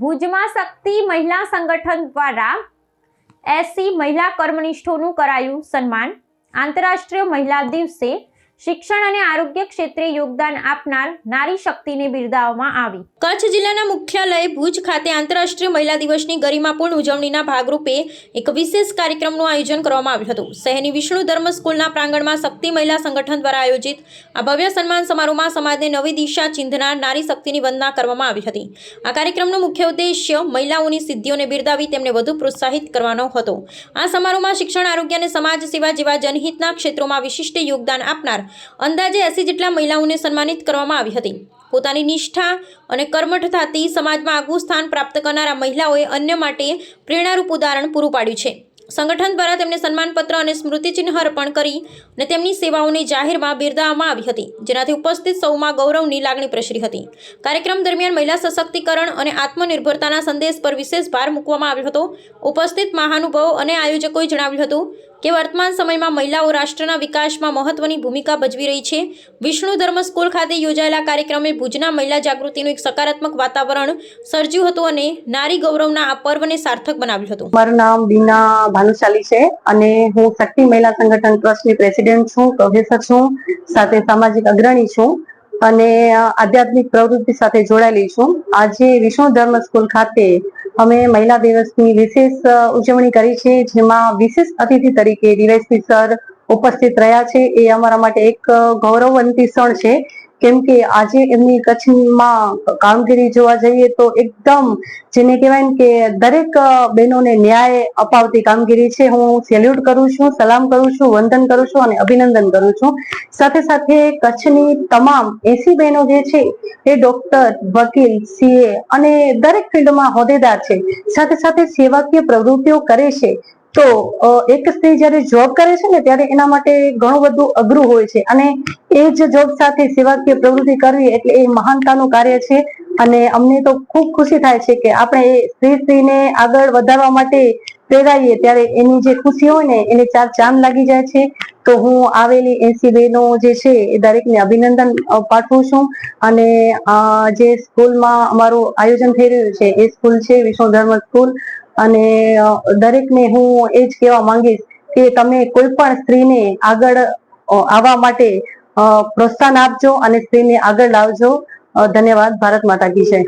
ભુજમાં શક્તિ મહિલા સંગઠન દ્વારા 80 મહિલા કર્મનિષ્ઠોનું કરાયું સન્માન। આંતરરાષ્ટ્રીય મહિલા દિવસે શિક્ષણ અને આરોગ્ય ક્ષેત્રે યોગદાન આપનાર નારી શક્તિને બિરદાવવામાં આવી। કચ્છ જિલ્લાના મુખ્યાલય ભુજ ખાતે આંતરરાષ્ટ્રીય મહિલા દિવસની ગરિમાપૂર્ણ ઉજવણીના ભાગરૂપે એક વિશેષ કાર્યક્રમનું આયોજન કરવામાં આવ્યું હતું। શહેરની વિષ્ણુ ધર્મ સ્કૂલના પ્રાંગણમાં શક્તિ મહિલા સંગઠન દ્વારા આયોજિત આ ભવ્ય સન્માન સમારોહમાં સમાજને નવી દિશા ચિંધનાર નારી શક્તિની વંદના કરવામાં આવી હતી। આ કાર્યક્રમનો મુખ્ય ઉદ્દેશ્ય મહિલાઓની સિદ્ધિઓને બિરદાવી તેમને વધુ પ્રોત્સાહિત કરવાનો હતો। આ સમારોહમાં શિક્ષણ, આરોગ્ય અને સમાજ સેવા જેવા જનહિતના ક્ષેત્રોમાં વિશિષ્ટ યોગદાન આપનાર અંદાજે 80 જેટલા મહિલાઓને સન્માનિત કરવામાં આવી હતી। પોતાની નિષ્ઠા અને કર્મઠતાથી સમાજમાં આગવું સ્થાન પ્રાપ્ત કરનારા મહિલાઓએ અન્ય માટે પ્રેરણારૂપ ઉદાહરણ પૂરું પાડ્યું છે। સંગઠન દ્વારા તેમને સન્માનપત્ર અને સ્મૃતિચિહ્ન અર્પણ કરી અને તેમની સેવાઓને જાહેરમાં બિરદાવવામાં આવી હતી, જેનાથી ઉપસ્થિત સૌમાં ગૌરવની લાગણી પ્રસરી હતી। કાર્યક્રમ દરમિયાન મહિલા સશક્તિકરણ અને આત્મનિર્ભરતાના સંદેશ પર વિશેષ ભાર મૂકવામાં આવ્યો હતો। ઉપસ્થિત મહાનુભાવો અને આયોજકોએ જણાવ્યું હતું કે વર્તમાન સમયમાં મહિલાઓ રાષ્ટ્રના વિકાસમાં મહત્વની ભૂમિકા ભજવી રહી છે। વિષ્ણુ ધર્મ સ્કૂલ ખાતે યોજાયેલા કાર્યક્રમે ભુજના મહિલા જાગૃતિનું એક સકારાત્મક વાતાવરણ સર્જ્યું હતું અને નારી ગૌરવના આ પર્વને સાર્થક બનાવ્યું હતું। મારું નામ બીના ભાનુશાલી છે અને હું શક્તિ મહિલા સંગઠન ટ્રસ્ટની પ્રેસિડેન્ટ છું, પ્રોફેસર છું, સાથે સામાજિક અગ્રણી છું અને આધ્યાત્મિક પ્રવૃત્તિ સાથે જોડાયેલી છું। આજે વિષ્ણુ ધર્મ સ્કૂલ ખાતે અમે મહિલા દિવસની વિશેષ ઉજવણી કરી છે, જેમાં વિશેષ અતિથિ તરીકે ડીવાયએસપી સર ઉપસ્થિત રહ્યા છે। એ અમારા માટે એક ગૌરવવંતી ક્ષણ છે, કેમ કે આજે એમની કચ્છમાં કામગીરી જોવા જઈએ તો એકદમ જેને કહેવાય ને કે દરેક બહેનોને ન્યાય અપાવતી કામગીરી છે। હું સેલ્યુટ કરું છું, સલામ કરું છું, વંદન કરું છું અને અભિનંદન કરું છું। સાથે સાથે કચ્છની તમામ 80 બહેનો જે છે એ ડોક્ટર, વકીલ, સીએ અને દરેક ફિલ્ડમાં હોદ્દેદાર છે, સાથે સાથે સેવાકીય પ્રવૃત્તિઓ કરે છે। તો એક સ્ત્રી જ્યારે જોબ કરે છે ને ત્યારે એના માટે ઘણું બધું અઘરું હોય છે અને એ જ જોબ સાથે સેવાકીય પ્રવૃત્તિ કરવી એટલે એ મહાનતાનું કાર્ય છે અને અમને તો ખૂબ ખુશી થાય છે કે આપણે એ સ્ત્રીને આગળ વધારવા માટે પ્રેરાઈએ ત્યારે એની જે ખુશી હોય ને એને 4 ચાંદ લાગી જાય છે। તો હું આવેલી 80 બહેનો જે છે એ દરેકને અભિનંદન પાઠવું છું અને જે સ્કૂલમાં અમારું આયોજન થઈ રહ્યું છે એ સ્કૂલ છે વિષ્ણુ ધર્મ સ્કૂલ અને દરેકને હું એ જ કહેવા માંગીશ કે તમે કોઈ પણ સ્ત્રીને આગળ આવવા માટે પ્રોત્સાહન આપજો અને સ્ત્રીને આગળ લાવજો। ધન્યવાદ। ભારત માતા કી જય।